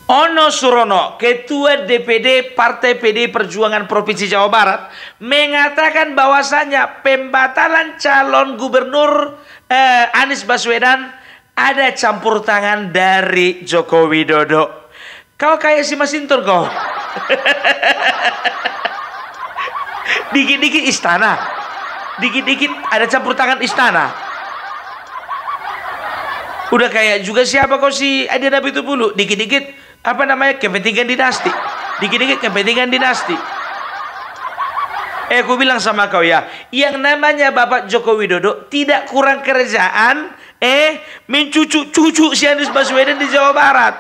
Ono Surono, Ketua DPD Partai PD Perjuangan Provinsi Jawa Barat, mengatakan bahwasanya pembatalan calon gubernur Anies Baswedan ada campur tangan dari Joko Widodo. Kau kayak si Masinton kau. Dikit-dikit istana, dikit-dikit ada campur tangan istana. Udah kayak juga siapa kau si Adi Nabi itu dulu, dikit-dikit apa namanya kepentingan dinasti, dikit-dikit kepentingan dinasti. Aku bilang sama kau ya, yang namanya Bapak Joko Widodo tidak kurang kerjaan mencucu-cucu si Anies Baswedan di Jawa Barat.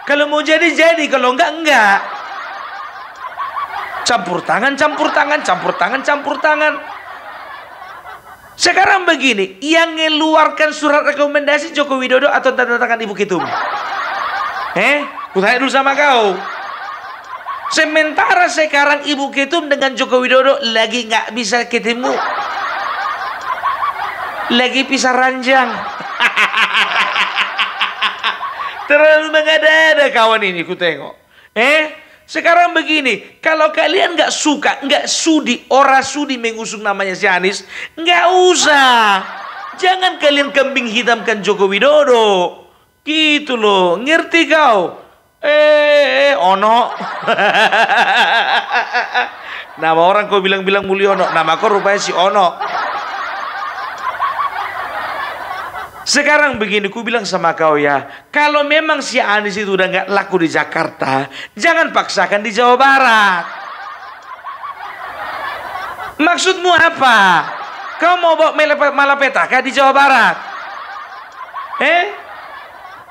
Kalau mau jadi, kalau enggak. Campur tangan, campur tangan, campur tangan, campur tangan. Sekarang begini, yang ngeluarkan surat rekomendasi Joko Widodo atau tanda tangan Ibu Ketum? Kutanya dulu sama kau. Sementara sekarang Ibu Ketum dengan Joko Widodo lagi nggak bisa ketemu, lagi pisah ranjang. Terlalu mengada-ada kawan ini ku tengok. Sekarang begini, kalau kalian nggak suka, nggak sudi, ora sudi mengusung namanya si Anies, nggak usah. Jangan kalian kambing hitamkan Joko Widodo. Gitu loh, ngerti kau? Ono. Nama orang kau bilang-bilang Mulyono, nama kau rupanya si Ono. Sekarang begini, ku bilang sama kau ya, kalau memang si Anies itu udah nggak laku di Jakarta, jangan paksakan di Jawa Barat. Maksudmu apa? Kau mau bawa malapetaka di Jawa Barat?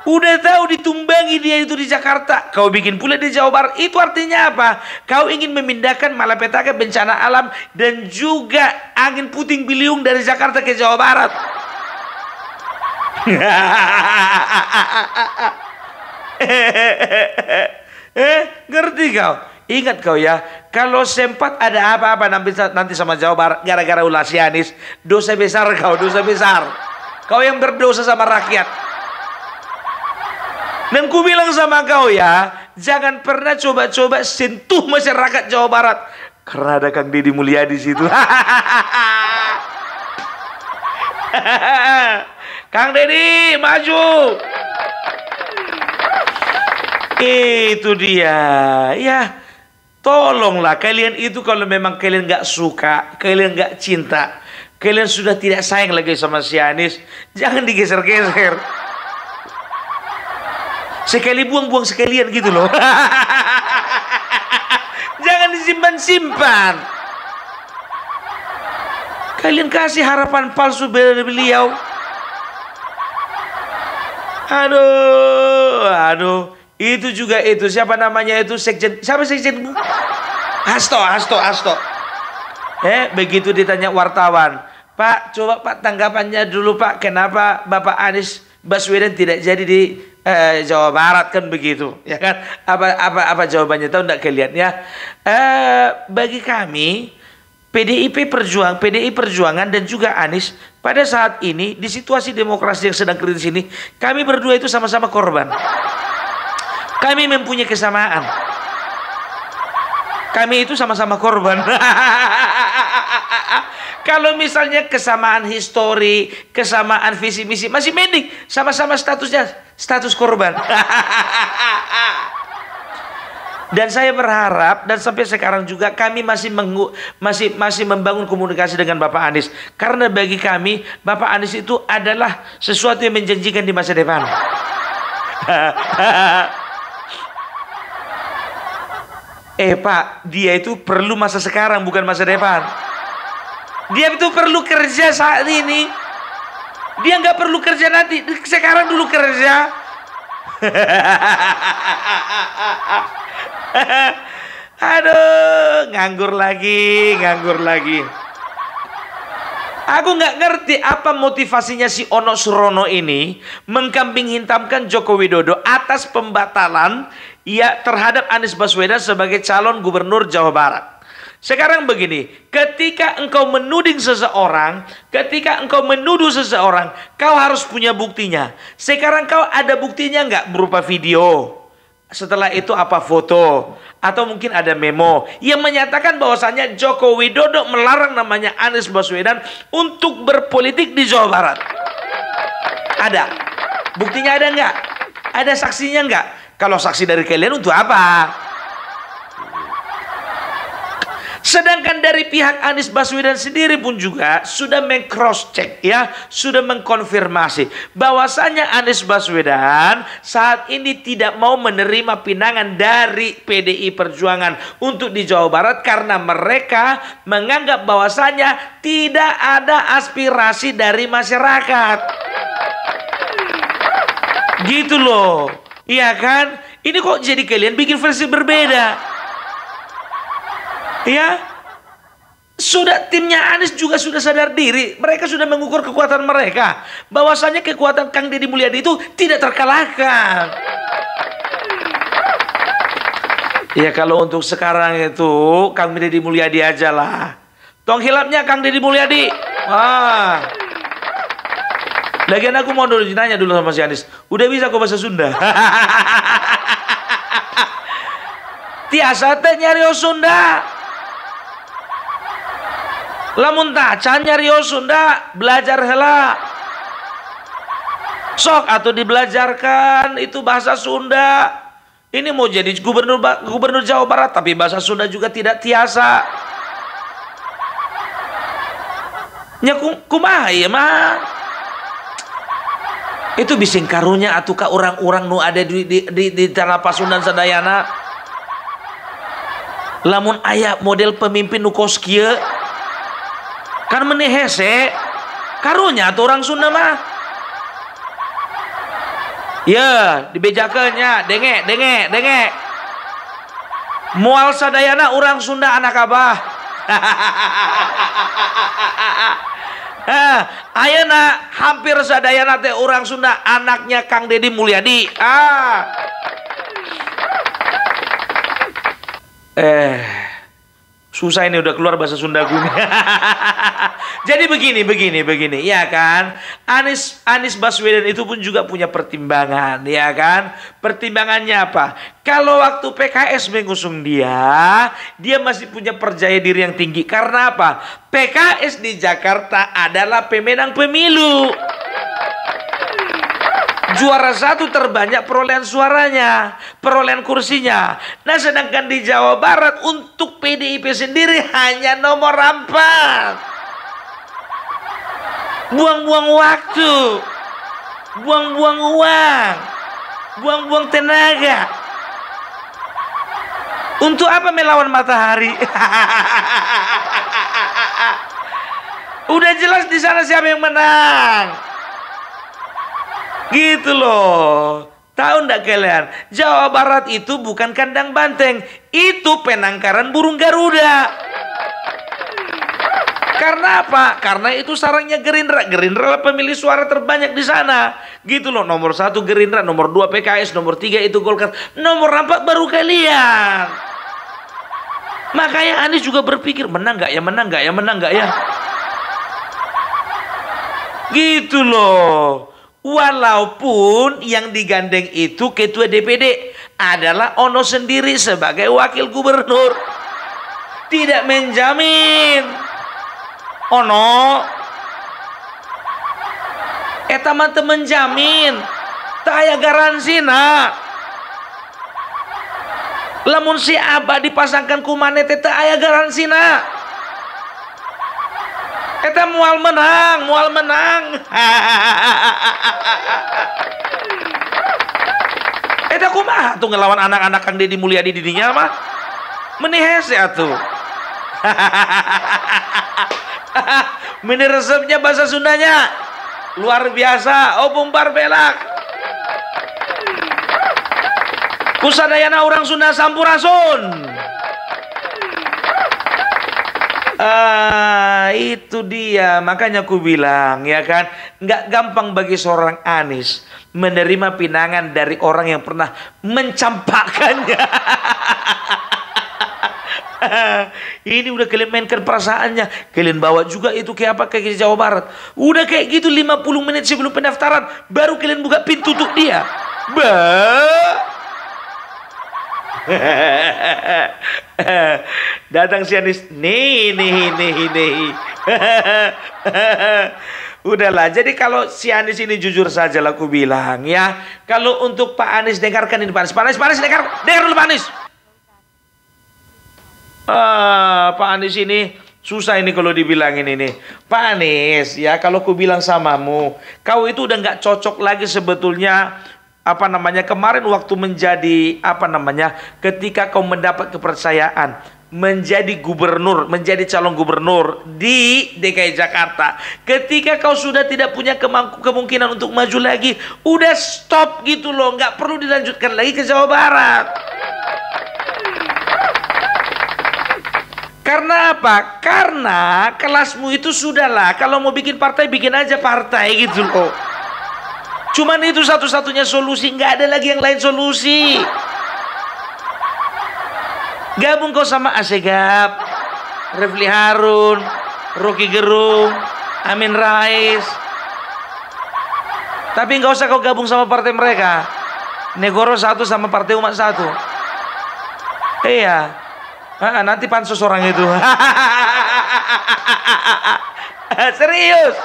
Udah tahu ditumbangi dia itu di Jakarta, kau bikin pula di Jawa Barat. Itu artinya apa? Kau ingin memindahkan malapetaka, bencana alam, dan juga angin puting beliung dari Jakarta ke Jawa Barat. Ngerti kau? Ingat kau ya, kalau sempat ada apa-apa nanti sama Jawa Barat gara-gara ulah si Anies, dosa besar kau, dosa besar. Kau yang berdosa sama rakyat. Dan ku bilang sama kau ya, jangan pernah coba-coba sentuh masyarakat Jawa Barat, karena ada Kang Deddy Mulyadi di situ. Kang Deddy maju. Itu dia. Ya, tolonglah kalian itu kalau memang kalian nggak suka, kalian nggak cinta, kalian sudah tidak sayang lagi sama si Anies, jangan digeser-geser. Sekali buang-buang sekalian gitu loh. Jangan disimpan-simpan. Kalian kasih harapan palsu dari beliau. Aduh. Itu juga itu. Siapa namanya itu? Sekjen. Siapa sekjen? Hasto. Begitu ditanya wartawan. Pak, coba Pak tanggapannya dulu Pak. Kenapa Bapak Anies Baswedan tidak jadi di Jawa Barat, kan begitu ya kan? Apa jawabannya, tahu enggak kalian ya? Bagi kami PDI Perjuangan dan juga Anies pada saat ini di situasi demokrasi yang sedang kritis ini, kami berdua itu sama-sama korban. Kami mempunyai kesamaan. Kami itu sama-sama korban. Kalau misalnya kesamaan histori, kesamaan visi misi, masih mending sama-sama status korban. Dan saya berharap, dan sampai sekarang juga kami masih membangun komunikasi dengan Bapak Anies, karena bagi kami Bapak Anies itu adalah sesuatu yang menjanjikan di masa depan. Pak, dia itu perlu masa sekarang, bukan masa depan. Dia itu perlu kerja saat ini. Dia nggak perlu kerja nanti. Sekarang dulu kerja. Aduh, nganggur lagi. Aku nggak ngerti apa motivasinya si Ono Surono ini mengkambing hitamkan Joko Widodo atas pembatalan terhadap Anies Baswedan sebagai calon gubernur Jawa Barat. Sekarang begini, ketika engkau menuding seseorang, ketika engkau menuduh seseorang, kau harus punya buktinya. Sekarang kau ada buktinya nggak berupa video, Setelah itu apa, foto atau mungkin ada memo yang menyatakan bahwasannya Joko Widodo melarang namanya Anies Baswedan untuk berpolitik di Jawa Barat. Ada buktinya, ada nggak? Ada saksinya nggak? Kalau saksi dari kalian untuk apa? Sedangkan dari pihak Anies Baswedan sendiri pun juga sudah meng-cross check, ya, sudah mengkonfirmasi bahwasanya Anies Baswedan saat ini tidak mau menerima pinangan dari PDI Perjuangan untuk di Jawa Barat karena mereka menganggap bahwasanya tidak ada aspirasi dari masyarakat. Gitu loh. Iya kan? Ini kok jadi kalian bikin versi berbeda? Ya, sudah timnya Anies juga sudah sadar diri. Mereka sudah mengukur kekuatan mereka. Bahwasanya kekuatan Kang Deddy Mulyadi itu tidak terkalahkan. Ya kalau untuk sekarang itu Kang Deddy Mulyadi aja lah. Tong hilapnya Kang Deddy Mulyadi. Wah. Lagian aku mau dulu nanya dulu sama si Anies. Udah bisa kok bahasa Sunda? Tiasa teh nyari Sunda. Lamun tacan nyari Sunda, belajar heula. Sok atau dibelajarkan itu bahasa Sunda. Ini mau jadi gubernur Jawa Barat tapi bahasa Sunda juga tidak tiasa. Nya kumaha ya mah? Itu bising karunya atuh ka orang-orang nu ada di tanah Pasundan sadayana. Lamun aya model pemimpin nu kos kieu kan meneh hese karunya tuh orang Sunda mah. Ya dibejakeunnya denge moal sadayana orang Sunda anak abah. Ayeuna hampir sadayana teh orang Sunda anaknya Kang Deddy Mulyadi. Susah ini udah keluar bahasa Sunda gue. Jadi begini, ya kan? Anies Baswedan itu pun juga punya pertimbangan, ya kan? Pertimbangannya apa? Kalau waktu PKS mengusung dia masih punya percaya diri yang tinggi. Karena apa? PKS di Jakarta adalah pemenang pemilu. Juara satu terbanyak perolehan suaranya, perolehan kursinya. Nah sedangkan di Jawa Barat untuk PDIP sendiri hanya nomor 4. Buang-buang waktu, buang-buang uang, buang-buang tenaga. Untuk apa melawan matahari? Udah jelas di sana siapa yang menang. Gitu loh. Tahu ndak kalian? Jawa Barat itu bukan kandang banteng, itu penangkaran burung Garuda. Karena apa? Karena itu sarangnya Gerindra. Gerindra lah pemilih suara terbanyak di sana. Gitu loh. Nomor 1 Gerindra, nomor 2 PKS, nomor 3 itu Golkar, nomor 4 baru kalian. Makanya Anies juga berpikir menang nggak ya. Gitu loh. Walaupun yang digandeng itu ketua DPD adalah Ono sendiri sebagai wakil gubernur. Tidak menjamin. Ono eta mah teu menjamin. Teu aya garansina. Lamun si Abah dipasangkan ku maneh teh teu aya garansina. Eta mual menang. Eta kumaha tuh ngelawan anak-anak Kang Deddy Mulyadi di dinya mah? Meni hese atuh. Meni resepnya bahasa Sundanya luar biasa. Bumbar belak. Kusadayana orang Sunda sampurasun. Itu dia, makanya aku bilang ya kan, nggak gampang bagi seorang Anies menerima pinangan dari orang yang pernah mencampakkannya. Ini udah kalian mainkan perasaannya, kalian bawa juga itu kayak apa kayak Jawa Barat. Udah kayak gitu 50 menit sebelum pendaftaran baru kalian buka pintu untuk dia. Datang si Anies, nih. Udahlah, jadi kalau si Anies ini jujur saja lah aku bilang ya. Kalau untuk Pak Anies, dengarkan ini Pak Anies. Pak Anies dengar dulu Pak Anies. Pak Anies ini susah ini kalau dibilangin ini. Pak Anies ya, kalau aku bilang samamu, kau itu udah nggak cocok lagi sebetulnya. Apa namanya, kemarin waktu menjadi ketika kau mendapat kepercayaan menjadi gubernur, menjadi calon gubernur di DKI Jakarta, ketika kau sudah tidak punya kemungkinan untuk maju lagi, udah stop gitu loh, nggak perlu dilanjutkan lagi ke Jawa Barat. Karena apa? Karena kelasmu itu sudahlah, kalau mau bikin partai, bikin aja partai gitu loh. Cuman itu satu-satunya solusi, nggak ada lagi yang lain solusi. Gabung kau sama Asegaf, Refli Harun, Rocky Gerung, Amin Rais. Tapi nggak usah kau gabung sama partai mereka. Negoro satu sama Partai Umat satu. Iya. Nanti pansus orang itu. Serius.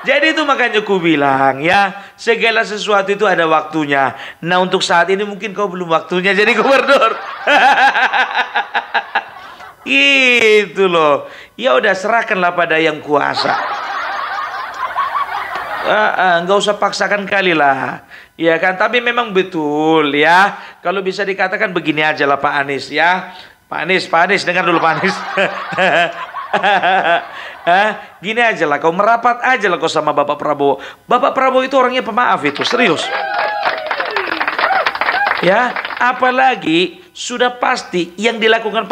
Jadi itu makanya ku bilang ya, segala sesuatu itu ada waktunya. Nah untuk saat ini mungkin kau belum waktunya jadi gubernur. Gitu loh. Ya udah, serahkanlah pada yang kuasa. Nggak usah paksakan kali lah. Ya kan, tapi memang betul ya. Kalau bisa dikatakan begini aja lah Pak Anies ya. Pak Anies dengar dulu Pak Anies. Gini aja lah, kau merapat aja lah kau sama Bapak Prabowo. Bapak Prabowo itu orangnya pemaaf itu, serius. Ya, apalagi sudah pasti yang dilakukan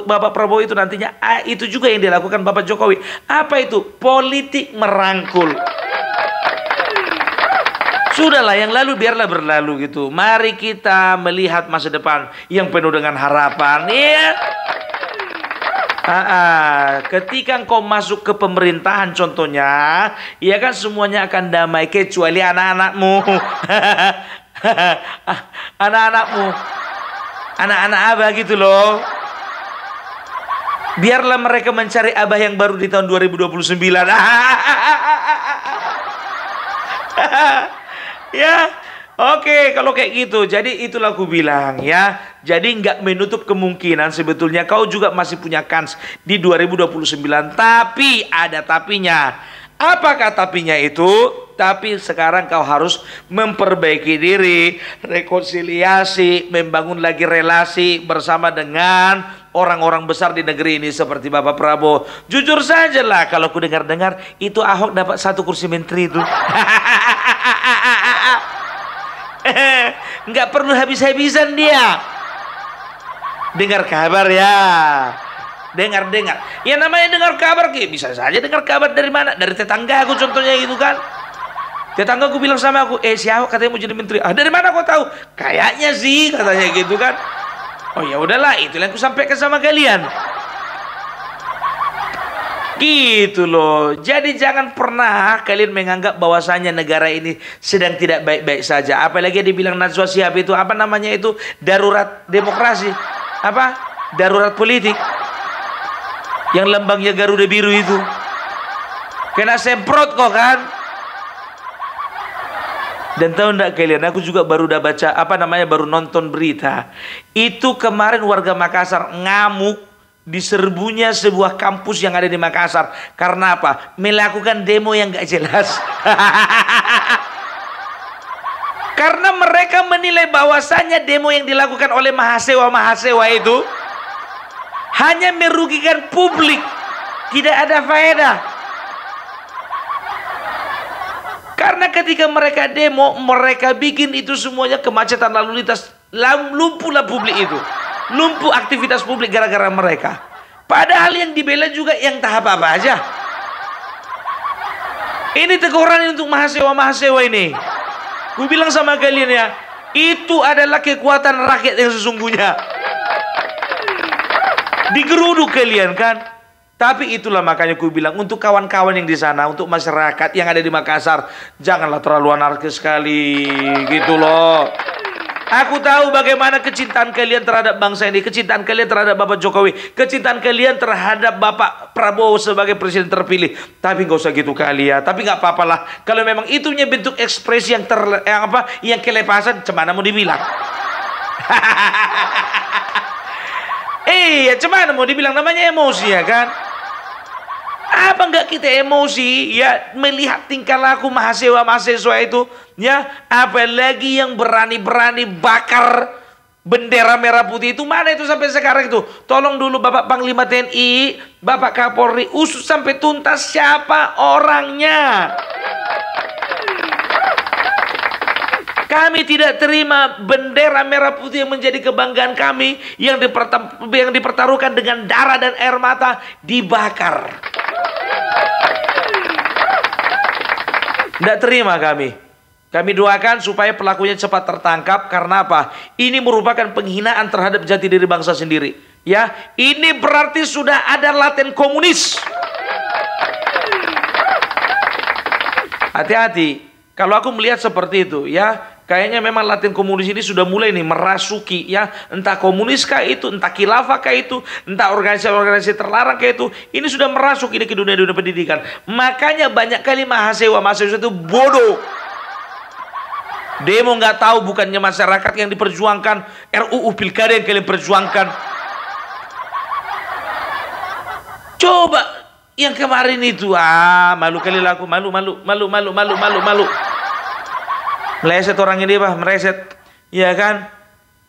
Bapak Prabowo itu nantinya itu juga yang dilakukan Bapak Jokowi. Apa itu? Politik merangkul. Sudahlah, yang lalu biarlah berlalu gitu. Mari kita melihat masa depan yang penuh dengan harapan. Ya. Ketika engkau masuk ke pemerintahan contohnya, ya kan semuanya akan damai kecuali anak-anakmu. Anak-anak abah gitu loh. Biarlah mereka mencari abah yang baru di tahun 2029. Ya. Oke, kalau kayak gitu, jadi itulah aku bilang ya. Jadi nggak menutup kemungkinan sebetulnya kau juga masih punya kans di 2029. Tapi ada tapinya. Apakah tapinya itu? Tapi sekarang kau harus memperbaiki diri, rekonsiliasi, membangun lagi relasi bersama dengan orang-orang besar di negeri ini seperti Bapak Prabowo. Jujur saja lah, kalau ku dengar-dengar itu Ahok dapat 1 kursi menteri itu. Nggak perlu habis-habisan dia. Dengar kabar ya. Dengar. Ya namanya dengar kabar, bisa saja dengar kabar dari mana? Dari tetangga aku contohnya gitu kan. Tetangga aku bilang sama aku, si Ahok katanya mau jadi menteri. Dari mana kau tahu? Kayaknya sih katanya gitu kan. Oh ya udahlah, itulah yang aku sampaikan sama kalian. Gitu loh. Jadi jangan pernah kalian menganggap bahwasanya negara ini sedang tidak baik-baik saja. Apalagi dibilang Najwa Shihab itu darurat demokrasi. Darurat politik. Yang lambangnya Garuda Biru itu. Kena semprot kok kan. Dan tahu enggak kalian, aku juga baru udah baca baru nonton berita. Itu kemarin warga Makassar ngamuk diserbunya sebuah kampus yang ada di Makassar. Karena apa? Melakukan demo yang gak jelas. Karena mereka menilai bahwasannya demo yang dilakukan oleh mahasiswa itu hanya merugikan publik, tidak ada faedah. Karena ketika mereka demo, mereka bikin itu semuanya kemacetan lalu lintas, lumpuhlah publik itu. Lumpuh aktivitas publik gara-gara mereka. Padahal yang dibela juga yang tahap apa aja. Ini teguran untuk mahasiswa ini. Gue bilang sama kalian ya, itu adalah kekuatan rakyat yang sesungguhnya. Digeruduk kalian kan. Tapi itulah makanya gue bilang untuk kawan-kawan yang di sana, untuk masyarakat yang ada di Makassar, janganlah terlalu anarkis sekali gitu loh. Aku tahu bagaimana kecintaan kalian terhadap bangsa ini, kecintaan kalian terhadap Bapak Jokowi, kecintaan kalian terhadap Bapak Prabowo sebagai presiden terpilih. Tapi nggak usah gitu kali ya. Tapi nggak apa-apa lah. Kalau memang itunya bentuk ekspresi yang kelepasan, cemana mau dibilang? Iya, cemana mau dibilang, namanya emosi ya kan? Apa enggak kita emosi ya melihat tingkah laku mahasiswa itu ya, apalagi yang berani-berani bakar bendera merah putih itu. Mana itu sampai sekarang itu? Tolong dulu Bapak Panglima TNI, Bapak Kapolri, usut sampai tuntas siapa orangnya. Kami tidak terima bendera merah putih yang menjadi kebanggaan kami yang dipertaruhkan dengan darah dan air mata dibakar. Tidak terima kami. Kami doakan supaya pelakunya cepat tertangkap. Karena apa? Ini merupakan penghinaan terhadap jati diri bangsa sendiri. Ya, ini berarti sudah ada laten komunis. Hati-hati. Kalau aku melihat seperti itu, ya, kayaknya memang laten komunis ini sudah mulai nih merasuki, ya, entah komunis kah itu, entah khilafah kah itu, entah organisasi-organisasi terlarang kah itu, ini sudah merasuk ini ke dunia-dunia pendidikan. Makanya banyak kali mahasiswa itu bodoh. Demo nggak tahu bukannya masyarakat yang diperjuangkan, RUU Pilkada yang kalian perjuangkan. Coba yang kemarin itu, malu kali laku, malu. Meleset orang ini bah, mereset, ya kan?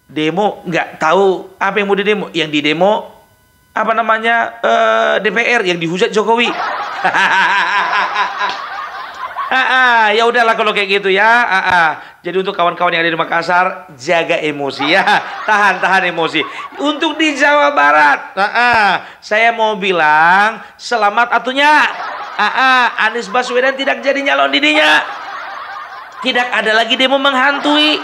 Demo nggak tahu apa yang mau didemo, yang didemo apa namanya DPR yang dihujat Jokowi. Ya udahlah kalau kayak gitu ya. Jadi untuk kawan-kawan yang ada di Makassar, jaga emosi ya, tahan emosi. Untuk di Jawa Barat, saya mau bilang selamat atunya. Anies Baswedan tidak jadi nyalon dirinya. Tidak ada lagi demo menghantui.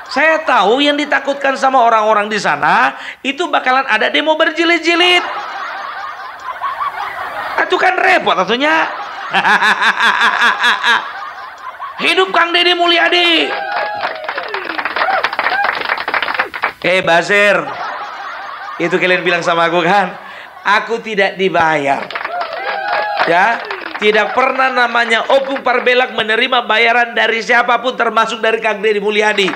Saya tahu yang ditakutkan sama orang-orang di sana itu bakalan ada demo berjilid-jilid. Itu kan repot atunya. Hidup Kang Deddy Mulyadi. Basir, itu kalian bilang sama aku kan, aku tidak dibayar. Ya, tidak pernah namanya Opung Parbelak menerima bayaran dari siapapun termasuk dari Kang Deddy Mulyadi.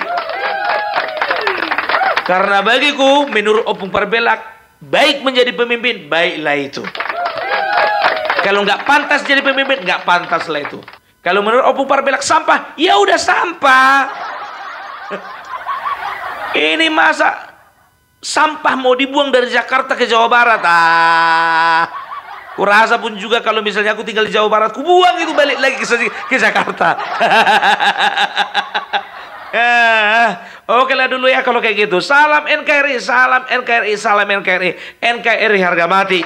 Karena bagiku menurut Opung Parbelak, baik menjadi pemimpin, baiklah itu. Kalau nggak pantas jadi pemimpin, nggak pantas lah itu. Kalau menurut Opung Parbelak sampah, ya udah sampah. Ini masa sampah mau dibuang dari Jakarta ke Jawa Barat? Kurasa pun juga kalau misalnya aku tinggal di Jawa Barat, ku buang itu balik lagi ke Jakarta. Oke lah dulu ya kalau kayak gitu. Salam NKRI, salam NKRI, salam NKRI. NKRI harga mati.